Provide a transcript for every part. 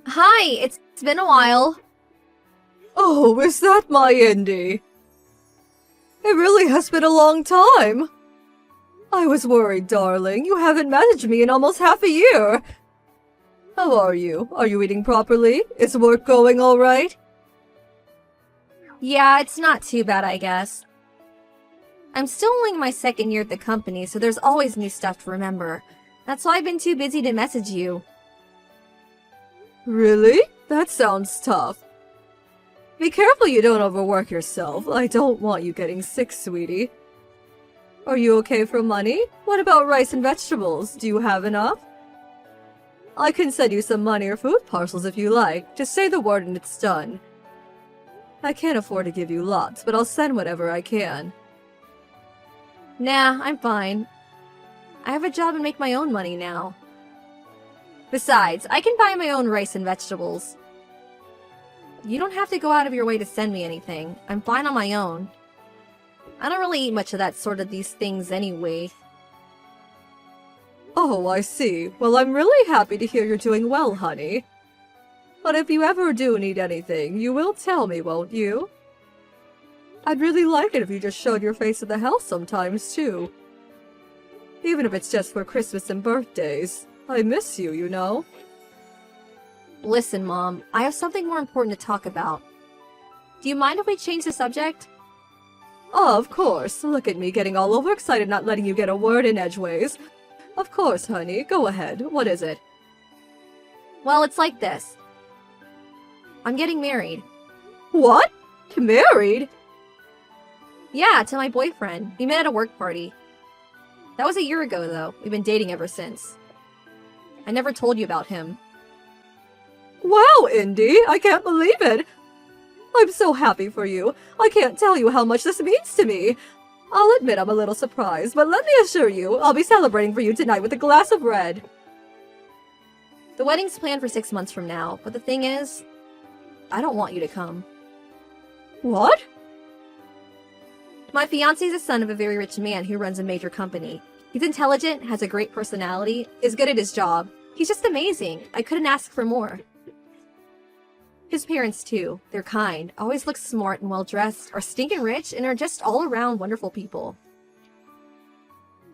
Hi, it's been a while. Oh, is that my Indy? It really has been a long time. I was worried, darling. You haven't messaged me in almost half a year. How are you? Are you eating properly? Is work going all right? Yeah, it's not too bad, I guess. I'm still only in my second year at the company, so there's always new stuff to remember. That's why I've been too busy to message you. Really? That sounds tough. Be careful you don't overwork yourself. I don't want you getting sick, sweetie. Are you okay for money? What about rice and vegetables? Do you have enough? I can send you some money or food parcels if you like. Just say the word and it's done. I can't afford to give you lots, but I'll send whatever I can. Nah, I'm fine. I have a job and make my own money now. Besides, I can buy my own rice and vegetables. You don't have to go out of your way to send me anything. I'm fine on my own. I don't really eat much of that sort of these things anyway. Oh, I see. Well, I'm really happy to hear you're doing well, honey. But if you ever do need anything, you will tell me, won't you? I'd really like it if you just showed your face at the house sometimes, too. Even if it's just for Christmas and birthdays. I miss you, you know. Listen, Mom, I have something more important to talk about. Do you mind if we change the subject? Oh, of course. Look at me getting all overexcited not letting you get a word in edgeways. Of course, honey. Go ahead. What is it? Well, it's like this. I'm getting married. What? Married? Yeah, to my boyfriend. We met at a work party. That was a year ago, though. We've been dating ever since. I never told you about him. Wow, Indy, I can't believe it. I'm so happy for you. I can't tell you how much this means to me. I'll admit I'm a little surprised, but let me assure you, I'll be celebrating for you tonight with a glass of red. The wedding's planned for 6 months from now, but the thing is, I don't want you to come. What? My fiancé is the son of a very rich man who runs a major company. He's intelligent, has a great personality, is good at his job. He's just amazing. I couldn't ask for more. His parents, too. They're kind, always look smart and well-dressed, are stinking rich, and are just all-around wonderful people.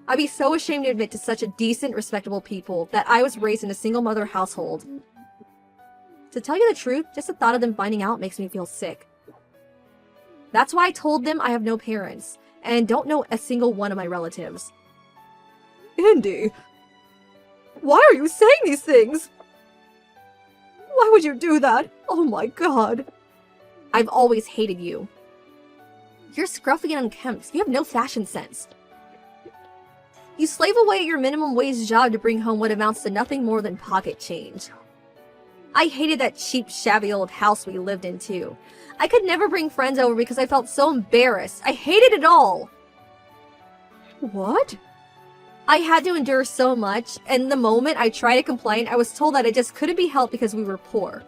I'd be so ashamed to admit to such a decent, respectable people that I was raised in a single-mother household. To tell you the truth, just the thought of them finding out makes me feel sick. That's why I told them I have no parents, and don't know a single one of my relatives. Indy, why are you saying these things? Why would you do that? Oh my god. I've always hated you. You're scruffy and unkempt. You have no fashion sense. You slave away at your minimum wage job to bring home what amounts to nothing more than pocket change. I hated that cheap, shabby old house we lived in, too. I could never bring friends over because I felt so embarrassed. I hated it all. What? I had to endure so much, and the moment I tried to complain, I was told that it just couldn't be helped because we were poor.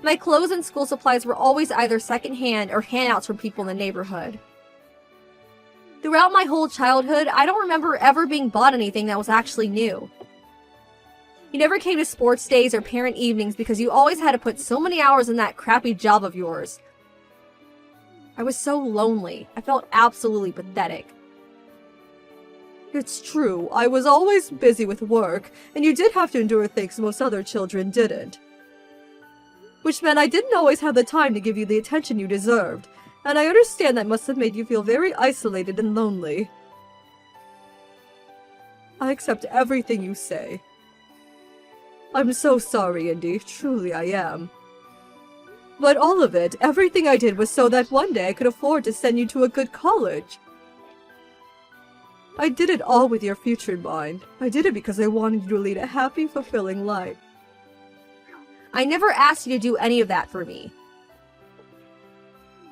My clothes and school supplies were always either secondhand or handouts from people in the neighborhood. Throughout my whole childhood, I don't remember ever being bought anything that was actually new. You never came to sports days or parent evenings because you always had to put so many hours in that crappy job of yours. I was so lonely. I felt absolutely pathetic. It's true, I was always busy with work, and you did have to endure things most other children didn't. Which meant I didn't always have the time to give you the attention you deserved, and I understand that must have made you feel very isolated and lonely. I accept everything you say. I'm so sorry, Indy, truly I am. But all of it, everything I did was so that one day I could afford to send you to a good college. I did it all with your future in mind. I did it because I wanted you to lead a happy, fulfilling life. I never asked you to do any of that for me.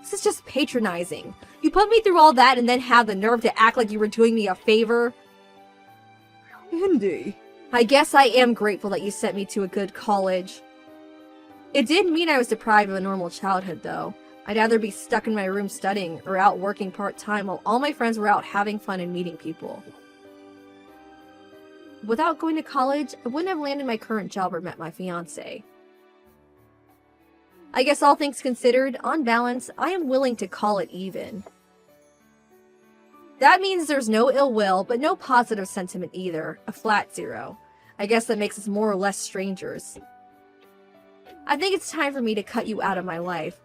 This is just patronizing. You put me through all that and then have the nerve to act like you were doing me a favor? Indy. I guess I am grateful that you sent me to a good college. It did mean I was deprived of a normal childhood, though. I'd either be stuck in my room studying or out working part-time while all my friends were out having fun and meeting people. Without going to college, I wouldn't have landed my current job or met my fiancé. I guess all things considered, on balance, I am willing to call it even. That means there's no ill will, but no positive sentiment either. A flat 0. I guess that makes us more or less strangers. I think it's time for me to cut you out of my life.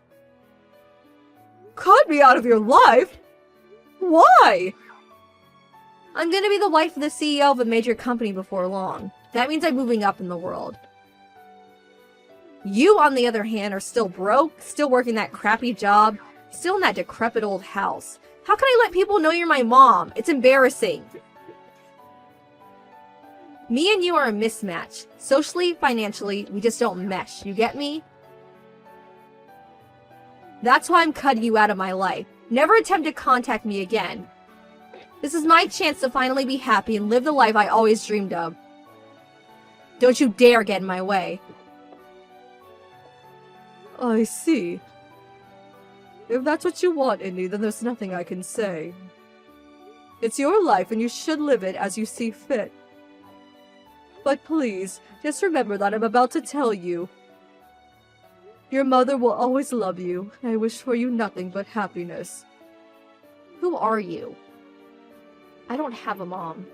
Cut me out of your life? Why? I'm gonna be the wife of the CEO of a major company before long. That means I'm moving up in the world. You, on the other hand, are still broke, still working that crappy job, still in that decrepit old house. How can I let people know you're my mom? It's embarrassing. Me and you are a mismatch. Socially, financially, we just don't mesh. You get me? That's why I'm cutting you out of my life. Never attempt to contact me again. This is my chance to finally be happy and live the life I always dreamed of. Don't you dare get in my way. I see. If that's what you want, Indy, then there's nothing I can say. It's your life and you should live it as you see fit. But please, just remember that I'm about to tell you. Your mother will always love you. I wish for you nothing but happiness. Who are you? I don't have a mom.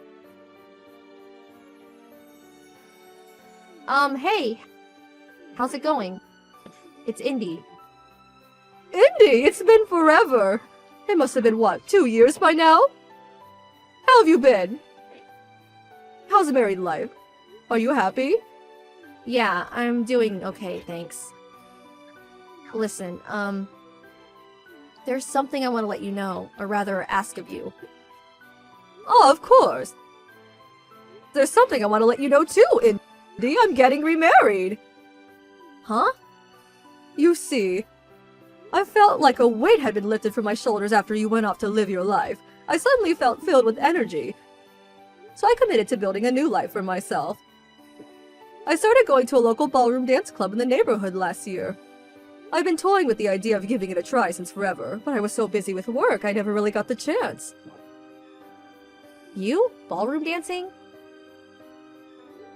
Hey. How's it going? It's Indy. Indy, it's been forever. It must have been, what, 2 years by now? How have you been? How's the married life? Are you happy? Yeah, I'm doing okay, thanks. Listen, there's something I want to let you know, or rather ask of you. Oh, of course. There's something I want to let you know too, Indy. I'm getting remarried. Huh? You see, I felt like a weight had been lifted from my shoulders after you went off to live your life. I suddenly felt filled with energy. So I committed to building a new life for myself. I started going to a local ballroom dance club in the neighborhood last year. I've been toying with the idea of giving it a try since forever, but I was so busy with work I never really got the chance. You? Ballroom dancing?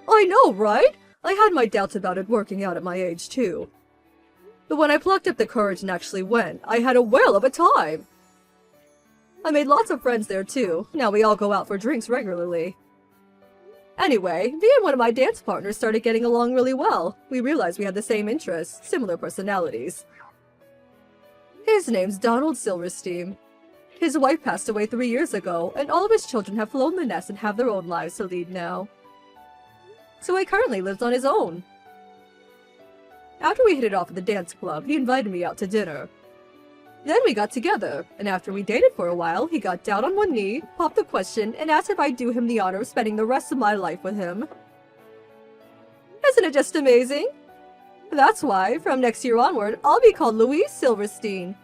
I know, right? I had my doubts about it working out at my age, too. But when I plucked up the courage and actually went, I had a whale of a time. I made lots of friends there, too. Now we all go out for drinks regularly. Anyway, me and one of my dance partners started getting along really well. We realized we had the same interests, similar personalities. His name's Donald Silverstein. His wife passed away 3 years ago, and all of his children have flown the nest and have their own lives to lead now. So he currently lives on his own. After we hit it off at the dance club, he invited me out to dinner. Then we got together, and after we dated for a while, he got down on one knee, popped the question, and asked if I'd do him the honor of spending the rest of my life with him. Isn't it just amazing? That's why, from next year onward, I'll be called Louise Silverstein.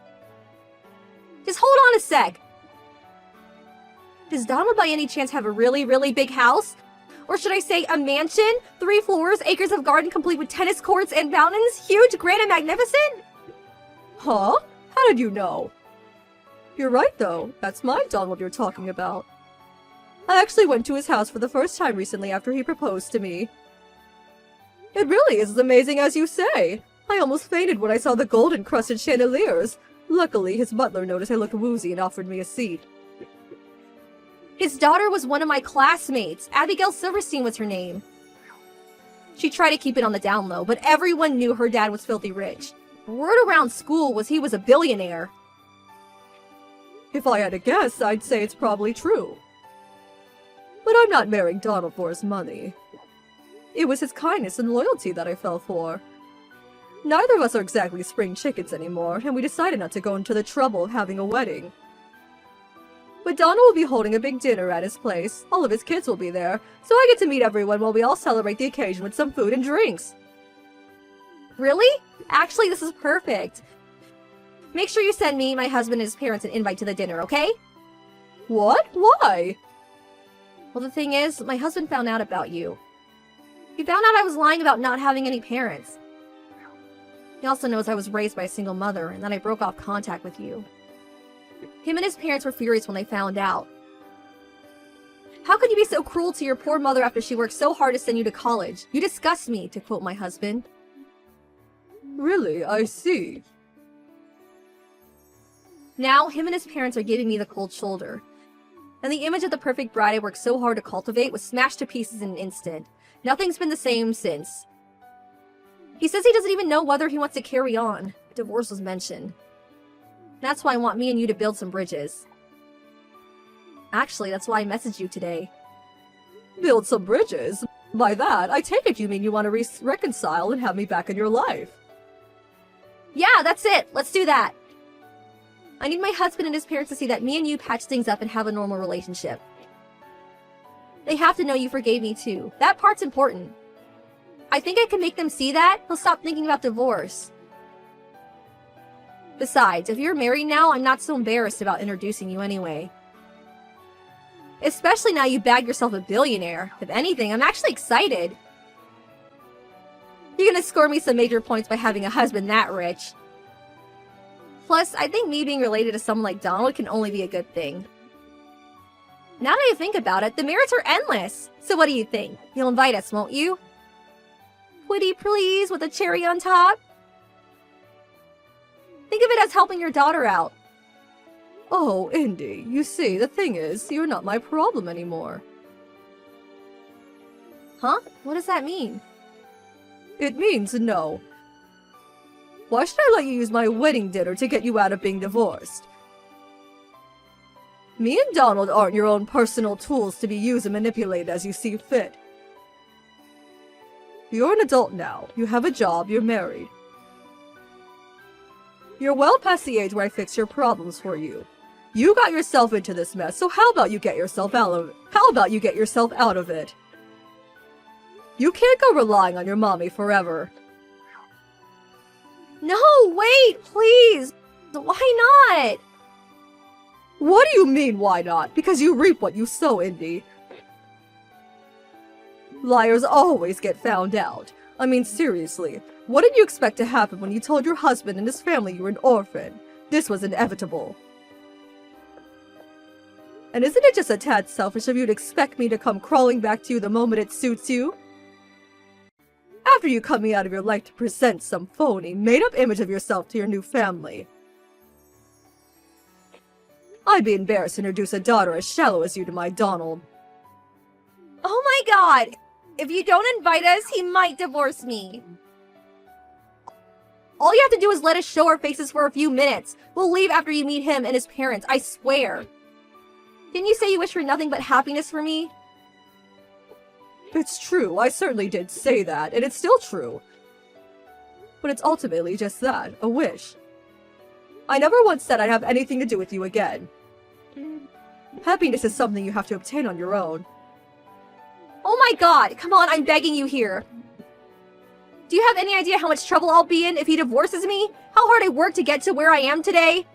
Just hold on a sec. Does Donald by any chance have a really, really big house? Or should I say a mansion? 3 floors, acres of garden complete with tennis courts and mountains? Huge, grand, and magnificent? Huh? How did you know? You're right, though. That's my Donald you're talking about. I actually went to his house for the first time recently after he proposed to me. It really is as amazing as you say. I almost fainted when I saw the gold-encrusted chandeliers. Luckily, his butler noticed I looked woozy and offered me a seat. His daughter was one of my classmates. Abigail Silverstein was her name. She tried to keep it on the down low, but everyone knew her dad was filthy rich. Word around school was he was a billionaire. If I had to guess, I'd say it's probably true. But I'm not marrying Donald for his money. It was his kindness and loyalty that I fell for. Neither of us are exactly spring chickens anymore, and we decided not to go into the trouble of having a wedding. But Donald will be holding a big dinner at his place. All of his kids will be there, so I get to meet everyone while we all celebrate the occasion with some food and drinks. Really? Actually, this is perfect. Make sure you send me, my husband, and his parents an invite to the dinner, okay? What? Why? Well, the thing is, my husband found out about you. He found out I was lying about not having any parents. He also knows I was raised by a single mother and that I broke off contact with you. Him and his parents were furious when they found out. How could you be so cruel to your poor mother after she worked so hard to send you to college? You disgust me, to quote my husband. Really, I see. Now, him and his parents are giving me the cold shoulder. And the image of the perfect bride I worked so hard to cultivate was smashed to pieces in an instant. Nothing's been the same since. He says he doesn't even know whether he wants to carry on. Divorce was mentioned. That's why I want me and you to build some bridges. Actually, that's why I messaged you today. Build some bridges? By that, I take it you mean you want to reconcile and have me back in your life. Yeah, that's it. Let's do that. I need my husband and his parents to see that me and you patch things up and have a normal relationship. They have to know you forgave me too. That part's important. I think I can make them see that. They'll stop thinking about divorce. Besides, if you're married now, I'm not so embarrassed about introducing you anyway. Especially now you bagged yourself a billionaire. If anything, I'm actually excited. You're gonna score me some major points by having a husband that rich. Plus, I think me being related to someone like Donald can only be a good thing. Now that I think about it, the merits are endless. So what do you think? You'll invite us, won't you? Pretty please, with a cherry on top? Think of it as helping your daughter out. Oh, Indy, you see, the thing is, you're not my problem anymore. Huh? What does that mean? It means no. Why should I let you use my wedding dinner to get you out of being divorced? Me and Donald aren't your own personal tools to be used and manipulated as you see fit. You're an adult now. You have a job, you're married. You're well past the age where I fix your problems for you. You got yourself into this mess, so how about you get yourself out of it? How about you get yourself out of it? You can't go relying on your mommy forever. No, wait, please! Why not? What do you mean, why not? Because you reap what you sow, Indy. Liars always get found out. I mean, seriously, what did you expect to happen when you told your husband and his family you were an orphan? This was inevitable. And isn't it just a tad selfish of you to expect me to come crawling back to you the moment it suits you? After you cut me out of your life to present some phony, made-up image of yourself to your new family. I'd be embarrassed to introduce a daughter as shallow as you to my Donald. Oh my god! If you don't invite us, he might divorce me. All you have to do is let us show our faces for a few minutes. We'll leave after you meet him and his parents, I swear. Didn't you say you wish for nothing but happiness for me? It's true, I certainly did say that, and it's still true. But it's ultimately just that, a wish. I never once said I'd have anything to do with you again. Happiness is something you have to obtain on your own. Oh my god, come on, I'm begging you here. Do you have any idea how much trouble I'll be in if he divorces me? How hard I worked to get to where I am today?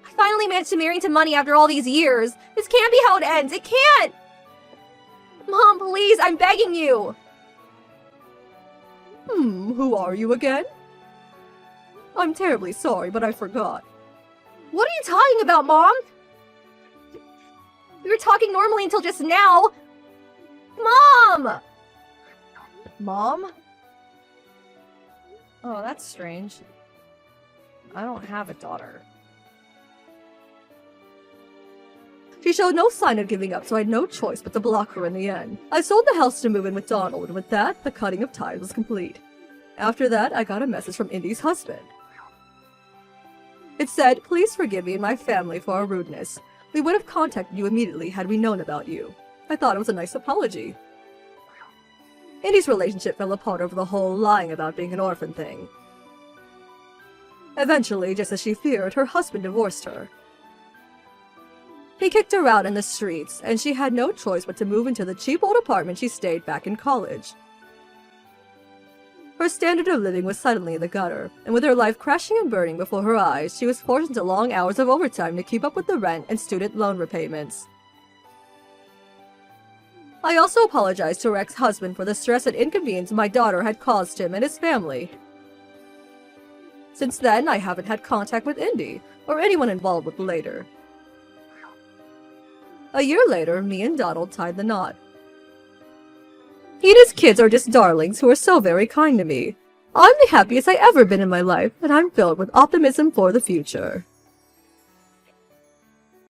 I finally managed to marry into money after all these years. This can't be how it ends, it can't! Mom, please, I'm begging you! Who are you again? I'm terribly sorry, but I forgot. What are you talking about, Mom? We were talking normally until just now. Mom! Mom? Oh, that's strange. I don't have a daughter. She showed no sign of giving up, so I had no choice but to block her in the end. I sold the house to move in with Donald, and with that, the cutting of ties was complete. After that, I got a message from Indy's husband. It said, "Please forgive me and my family for our rudeness. We would have contacted you immediately had we known about you." I thought it was a nice apology. Indy's relationship fell apart over the whole lying about being an orphan thing. Eventually, just as she feared, her husband divorced her. He kicked her out in the streets, and she had no choice but to move into the cheap old apartment she stayed back in college. Her standard of living was suddenly in the gutter, and with her life crashing and burning before her eyes, she was forced into long hours of overtime to keep up with the rent and student loan repayments. I also apologized to her ex-husband for the stress and inconvenience my daughter had caused him and his family. Since then, I haven't had contact with Indy, or anyone involved with later. A year later, me and Donald tied the knot. He and his kids are just darlings who are so very kind to me. I'm the happiest I've ever been in my life, and I'm filled with optimism for the future.